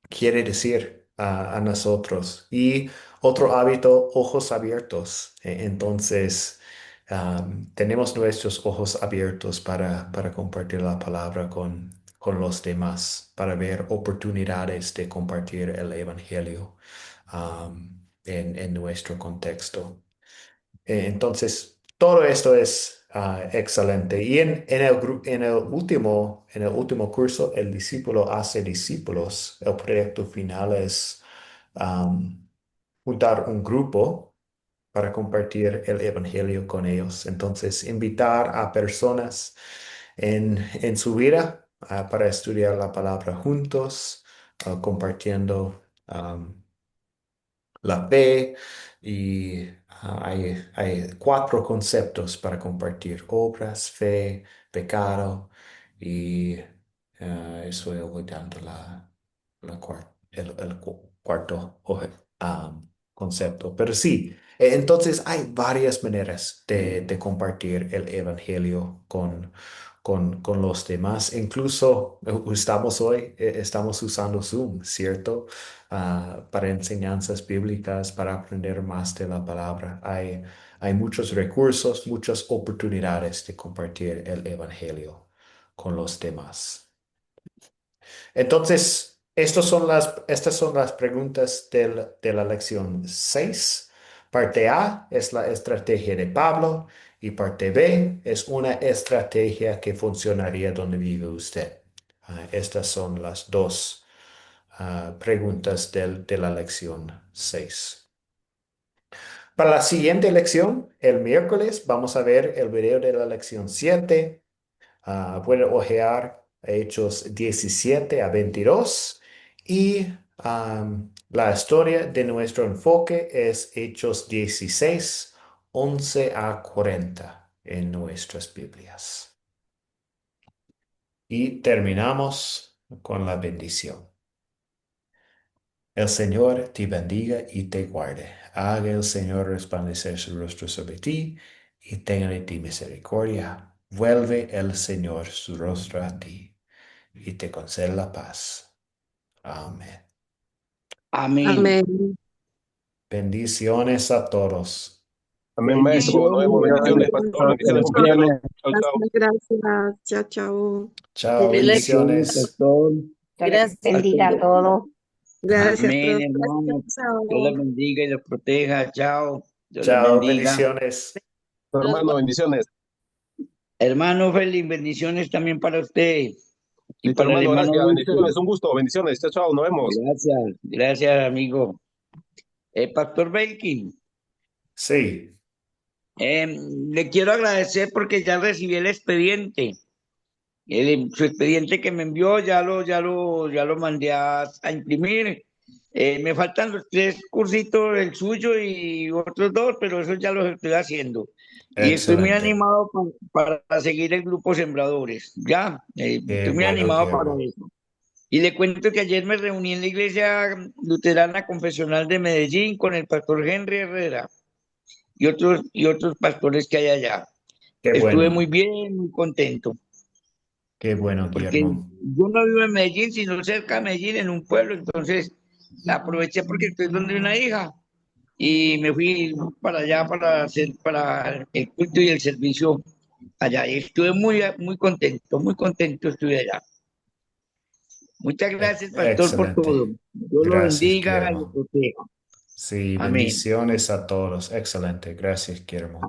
quiere decir a nosotros. Y otro hábito, ojos abiertos. Entonces, tenemos nuestros ojos abiertos para compartir la palabra con los demás, para ver oportunidades de compartir el Evangelio en nuestro contexto. Entonces, todo esto es excelente. Y en el último curso, el discípulo hace discípulos. El proyecto final es am, juntar un grupo para compartir el evangelio con ellos. Entonces, invitar a personas en su vida para estudiar la palabra juntos, compartiendo la fe. Y hay 4 conceptos para compartir: obras, fe, pecado y estoy olvidando el cuarto concepto. Pero sí, entonces hay varias maneras de compartir el evangelio con los demás. Incluso estamos usando Zoom, ¿cierto? Para enseñanzas bíblicas, para aprender más de la palabra. Hay muchos recursos, muchas oportunidades de compartir el evangelio con los demás. Entonces, estas son las preguntas de la lección 6. Parte A es la estrategia de Pablo y parte B es una estrategia que funcionaría donde vive usted. Estas son las dos preguntas de la lección 6. Para la siguiente lección, el miércoles, vamos a ver el video de la lección 7. Pueden ojear Hechos 17 a 22. Y la historia de nuestro enfoque es Hechos 16 11 a 40 en nuestras Biblias. Y terminamos con la bendición. El Señor te bendiga y te guarde. Haga el Señor resplandecer su rostro sobre ti y tenga de ti misericordia. Vuelve el Señor su rostro a ti y te conceda la paz. Amén. Amén. Amén. Bendiciones a todos. Amén, maestro. Nos vemos. Bendiciones. Bendiciones, pastor. Bendiciones, compañeros. Bendiciones. Chao, chao. Gracias. Chao, chao. Chao, Dios le Bendiciones, bendiciones. pastor. gracias. Bendiga a todos. Gracias, Amén, profe. hermano. Dios Chao. les bendiga y los proteja. Chao. Dios les Chao, bendiga. bendiciones. Hermano, bendiciones. Hermano Félix, bendiciones también para usted. Y Listo, para el hermano, hermano gracias, Wilson, bendiciones, un gusto, bendiciones, chao, chao, nos vemos. gracias, gracias, amigo. Pastor Belkin, Sí, le quiero agradecer porque ya recibí el expediente. Su expediente que me envió ya lo mandé a imprimir. Me faltan los 3 cursitos, el suyo y otros 2, pero eso ya los estoy haciendo. Y estoy muy excelente. animado para seguir el grupo Sembradores. Ya, Qué estoy muy bueno, animado para Guillermo. eso. Y le cuento que ayer me reuní en la iglesia luterana confesional de Medellín con el pastor Henry Herrera y otros pastores que hay allá. Qué Estuve muy bueno. bien, muy contento. Qué bueno, Porque Guillermo. yo no vivo en Medellín, sino cerca de Medellín, en un pueblo, entonces aproveché porque estoy donde una hija y me fui para allá para el culto y el servicio allá. Y estuve muy contento estuve allá. Muchas gracias, pastor, por todo. Excelente. Dios lo Gracias, bendiga y lo Guillermo. proteja. Sí, Amén. bendiciones a todos. Excelente. Gracias, Guillermo.